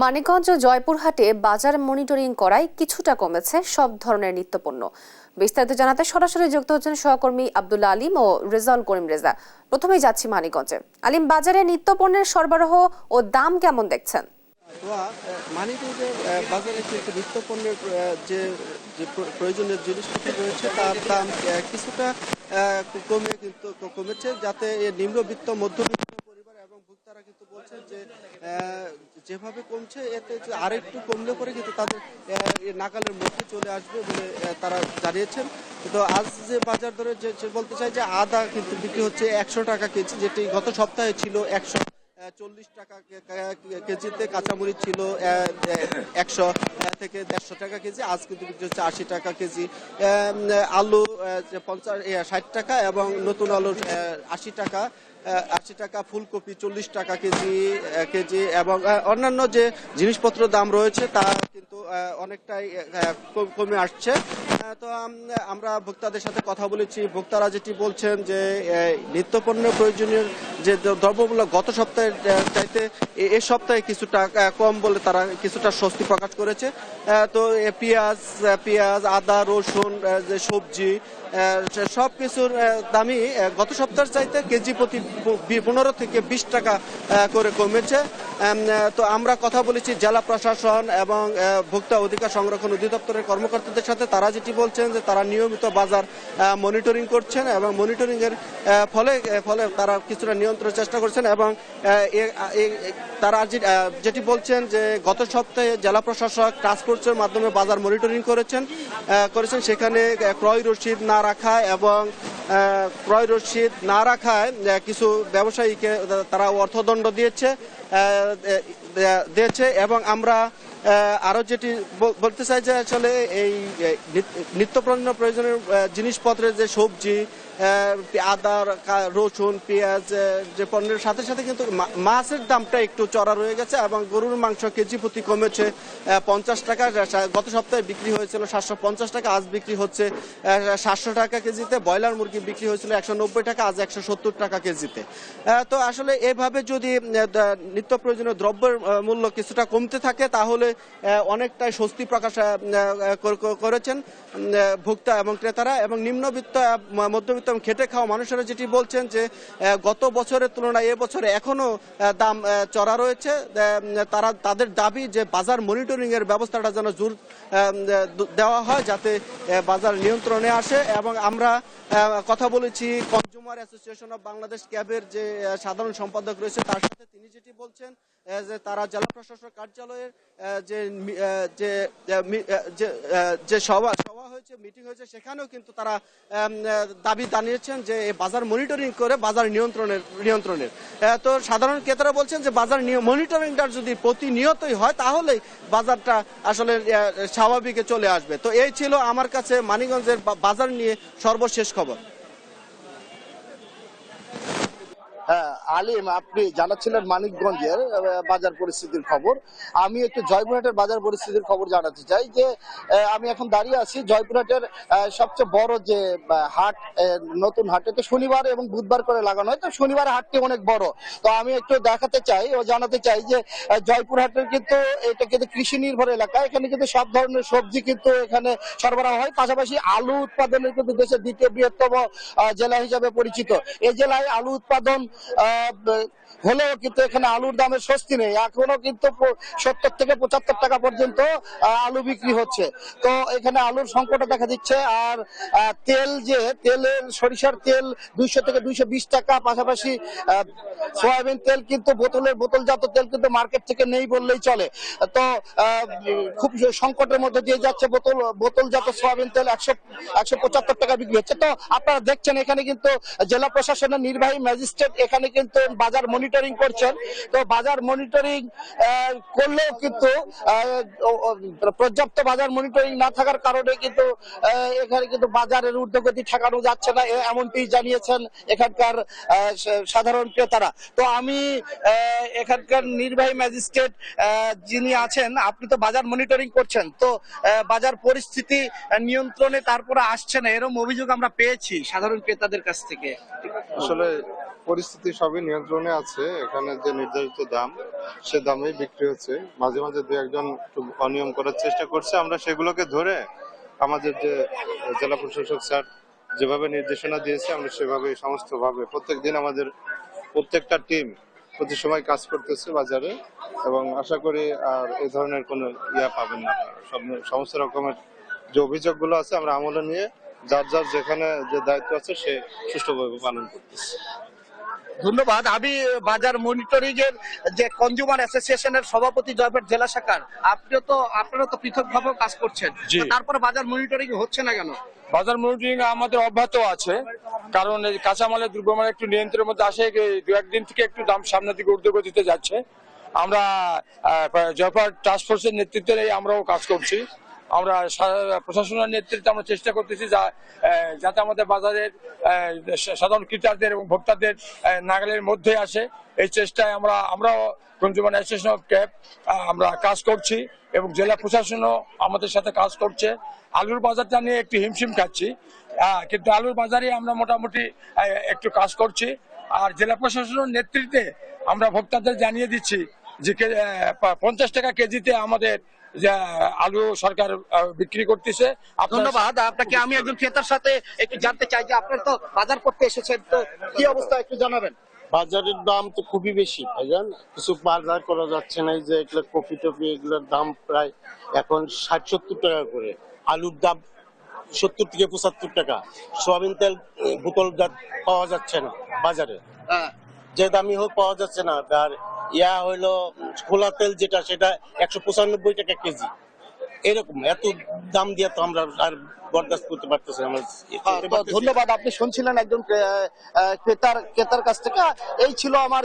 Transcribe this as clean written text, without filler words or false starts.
মানিকগঞ্জ ও জয়পুরহাটে বাজার মনিটরিং করায় কিছুটা কমেছে সব ধরনের নিত্যপণ্য। বিস্তারিত জানাতে সরাসরি যুক্ত হচ্ছেন সহকর্মী আব্দুল্লাহ আলিম ও রেজাউল করিম রেজা। প্রথমেই যাচ্ছি মানিকগঞ্জে। আলিম, বাজারে নিত্যপণ্যের সরবরাহ ও দাম কেমন দেখছেন? মানিকগঞ্জের বাজারে কিন্তু নিত্যপণ্যের যে যে প্রয়োজনীয় জিনিসপত্র রয়েছে তার দাম কিছুটা কমেছে, যাতে নিম্নবিত্ত মধ্যবিত্ত পরিবার এবং ভোক্তারা কিন্তু বলছেন যে যেভাবে কমছে এতে আরেকটু কমলে পরে কিন্তু তাদের নাগালের মধ্যে চলে আসবে বলে তারা জানিয়েছেন। তো আজ যে বাজার দরে যে বলতে চাই যে আদা কিন্তু বিক্রি হচ্ছে 100 টাকা কেজি, যেটি গত সপ্তাহে ছিল 140 টাকা কেজিতে। কাঁচামরিচ ছিল 100 থেকে 150 টাকা কেজি, আজ কিন্তু বিক্রি হচ্ছে 80 টাকা কেজি। আলু 60 টাকা এবং নতুন আলু 80 টাকা, ফুলকপি 40 টাকা কেজি এবং অন্যান্য যে জিনিসপত্র দাম রয়েছে তা কিন্তু অনেকটাই কমে আসছে। তো আমরা ভোক্তাদের সাথে কথা বলেছি, ভোক্তারা যেটি বলছেন যে নিত্যপণ্য প্রয়োজনীয় যে দ্রব্যমূল্য গত সপ্তাহের চাইতে এ সপ্তাহে কিছুটা কম বলে তারা কিছুটা স্বস্তি প্রকাশ করেছে। তো পেঁয়াজ, আদা, রসুন, যে সবজি সব কিছুর দামই গত সপ্তাহের চাইতে কেজি প্রতি 15 থেকে 20 টাকা করে কমেছে। তো আমরা কথা বলেছি জেলা প্রশাসন এবং ভোক্তা অধিকার সংরক্ষণ অধিদপ্তরের কর্মকর্তাদের সাথে। তারা যেটি বলছেন যে তারা নিয়মিত বাজার মনিটরিং করছেন এবং মনিটরিং এর ফলে তারা কিছুটা নিয়ন্ত্রণের চেষ্টা করছেন এবং তারা যেটি বলছেন যে গত সপ্তাহে জেলা প্রশাসক টাস্কফোর্সের মাধ্যমে বাজার মনিটরিং করেছেন, সেখানে ক্রয় রসিদ না রাখায় কিছু ব্যবসায়ীকে তারা অর্থদণ্ড দিয়েছে এবং আমরা আরো যেটি বলতে চাই যে আসলে এই নিত্যপণ্য প্রয়োজনীয় জিনিসপত্রের যে সবজি, আদা, রসুন, পেঁয়াজ যে পণ্যের সাথে সাথে কিন্তু মাছের দামটা একটু চড়া রয়ে গেছে এবং গরুর মাংস কেজি প্রতি কমেছে 50 টাকা। গত সপ্তাহে বিক্রি হয়েছিল 750 টাকা, আজ বিক্রি হচ্ছে 700 টাকা কেজিতে। ব্রয়লার মুরগি বিক্রি হয়েছিল 190 টাকা, আজ 170 টাকা কেজিতে। তো আসলে এভাবে যদি নিত্য প্রয়োজনীয় দ্রব্যের মূল্য কিছুটা কমতে থাকে তাহলে অনেকটাই স্বস্তি প্রকাশ করেছেন ভোক্তা এবং ক্রেতারা এবং নিম্নবিত্ত মধ্যবিত্ত খেটে খাওয়া মানুষেরা যেটি বলছেন যে গত বছরের তুলনায় এবছরে এখনো দাম চড়া রয়েছে। তাদের দাবি যে বাজার মনিটরিং এর ব্যবস্থাটা যেন জোর দেওয়া হয় যাতে বাজার নিয়ন্ত্রণে আসে। এবং আমরা কথা বলেছি কনজিউমার অ্যাসোসিয়েশন অফ বাংলাদেশ ক্যাবের যে সাধারণ সম্পাদক রয়েছে তার সাথে। তিনি যেটি বলছেন যে তারা জেলা প্রশাসক কার্যালয়ের যে সভা হয়েছে, মিটিং হয়েছে, সেখানেও কিন্তু তারা দাবি জানিয়েছেন যে বাজার মনিটরিং করে বাজার নিয়ন্ত্রণের। তো সাধারণ ক্রেতারা বলছেন যে বাজার মনিটরিংটা যদি প্রতিনিয়তই হয় তাহলে বাজারটা আসলে স্বাভাবিকে চলে আসবে। তো এই ছিল আমার কাছে মানিকগঞ্জের বাজার নিয়ে সর্বশেষ খবর। হ্যাঁ আলিম, আপনি জানাচ্ছিলেন মানিকগঞ্জের বাজার পরিস্থিতির খবর। আমি একটু জয়পুরহাটের বাজার পরিস্থিতির খবর জানাতে চাই যে আমি এখন দাঁড়িয়ে আছি জয়পুরহাটের সবচেয়ে বড় যে হাট, নতুন হাট। এটা শনিবার এবং বুধবার করে লাগানো হয়, তো শনিবার হাটটি অনেক বড়। তো আমি একটু দেখাতে চাই ও জানাতে চাই যে জয়পুরহাটের কিন্তু এটা কিন্তু কৃষি নির্ভর এলাকা। এখানে কিন্তু সব ধরনের সবজি কিন্তু এখানে সরবরাহ হয়। পাশাপাশি আলু উৎপাদনের কিন্তু দেশের দ্বিতীয় বৃহত্তম জেলা হিসাবে পরিচিত। এই জেলায় আলু উৎপাদন হলেও কিন্তু এখানে আলুর দামের স্বস্তি নেই। এখনো কিন্তু 70 থেকে 75 টাকা পর্যন্ত আলু বিক্রি হচ্ছে। তো এখানে আলুর সংকট দেখা দিচ্ছে। আর তেলের সরিষার তেল 200 থেকে 220 টাকা, পাশাপাশি সয়াবিন তেল কিন্তু বোতলজাত তেল কিন্তু মার্কেট থেকে নেই বললেই চলে। তো খুব সংকটের মধ্যে দিয়ে যাচ্ছে বোতলজাত সয়াবিন তেল 175 টাকা বিক্রি হচ্ছে। তো আপনারা দেখছেন এখানে কিন্তু জেলা প্রশাসনের নির্বাহী ম্যাজিস্ট্রেট এখানে কিন্তু বাজার মনিটরিং করছেন। তো বাজার মনিটরিং করলেও কিন্তু পর্যাপ্ত বাজার মনিটরিং না থাকার কারণে কিন্তু এখানে কিন্তু বাজারের ঊর্ধ্বগতি ঠেকানো যাচ্ছে না, এমনটি জানিয়েছেন এখানকার সাধারণ ক্রেতারা। তো আমি এখানকার নির্বাহী ম্যাজিস্ট্রেট যিনি আছেন, আপনি তো বাজার মনিটরিং করছেন, তো বাজার পরিস্থিতি নিয়ন্ত্রণে তারপরে আসছে না এরকম অভিযোগ আমরা পেয়েছি সাধারণ ক্রেতাদের কাছ থেকে। আসলে পরিস্থিতি সবই নিয়ন্ত্রণে আছে। এখানে যে নির্ধারিত দাম সে দামেই বিক্রি হচ্ছে। মাঝে মাঝে দু একজন একটু অনিয়ম করার চেষ্টা করছে, আমরা সেগুলোকে ধরে আমাদের যে জেলা প্রশাসক স্যার যেভাবে নির্দেশনা দিয়েছে আমরা সেভাবে সমস্তভাবে প্রত্যেক দিন আমাদের প্রত্যেকটা টিম প্রতি সময় কাজ করতেছে বাজারে, এবং আশা করি আর এই ধরনের কোনো পাবেন না। সমস্ত রকমের যে অভিযোগগুলো আছে আমরা আমলে নিয়ে যার যার যেখানে যে দায়িত্ব আছে সে সুষ্ঠুভাবে পালন করতেছে। ধন্যবাদ। আমি বাজার মনিটরিং এর যে কনজিউমার অ্যাসোসিয়েশনের সভাপতি জয়পুরহাট জেলা শাখার, আপনারা তো পৃথক ভাবে কাজ করছেন, জি। তারপরে বাজার মনিটরিং হচ্ছে না কেন? বাজার মনিটরিং আমাদের অব্যাহত আছে, কারণ এই কাঁচামালের দ্রব্যমান একটু নিয়ন্ত্রণের মধ্যে আসে। দু একদিন থেকে একটু দাম সামনের দিকে ঊর্ধ্বগতিতে যাচ্ছে। আমরা জয়পুরহাট টাস্ক ফোর্সের নেতৃত্বে আমরাও কাজ করছি। আমরা প্রশাসনের নেতৃত্বে আমরা চেষ্টা করতেছি যাতে আমাদের বাজারের সাধারণ ক্রেতাদের এবং ভোক্তাদের নাগালের মধ্যে আসে। এই চেষ্টায় আমরাও কনজিউমার অ্যাসোসিয়েশন অফ ক্যাব আমরা কাজ করছি, এবং জেলা প্রশাসনও আমাদের সাথে কাজ করছে। আলুর বাজারটা নিয়ে একটু হিমশিম খাচ্ছি, কিন্তু আলুর বাজারে আমরা মোটামুটি একটু কাজ করছি। আর জেলা প্রশাসনের নেতৃত্বে আমরা ভোক্তাদের জানিয়ে দিচ্ছি যে 50 টাকা কেজিতে আমাদের যে আলু সরকার বিক্রি করতেছে। ধন্যবাদ আপনাকে। আমি একজন ক্রেতার সাথে একটু জানতে চাই যে আপনারা তো বাজার করতে এসেছেন, তো কি অবস্থা একটু জানাবেন। বাজারের দাম তো খুবই বেশি ভাইজান, কিছু বাজার করা যাচ্ছে না। এই যে এগুলো কফি টফি এগুলোর দাম প্রায় এখন 60-70 টাকা করে, আলুর দাম 70 থেকে 75 টাকা, সোয়াবিন তেল বোতল পাওয়া যাচ্ছে না বাজারে, যে দামি হোক পাওয়া যাচ্ছে না। আর হইলো খোলা তেল যেটা সেটা 195 টাকা কেজি। এরকম এত দাম দিয়ে তো আমরা আর বরদাস্ত করতে পারতেছি না। ধন্যবাদ। আপনি শুনছিলেন একজন ক্রেতার কাছ থেকে। এই ছিল আমার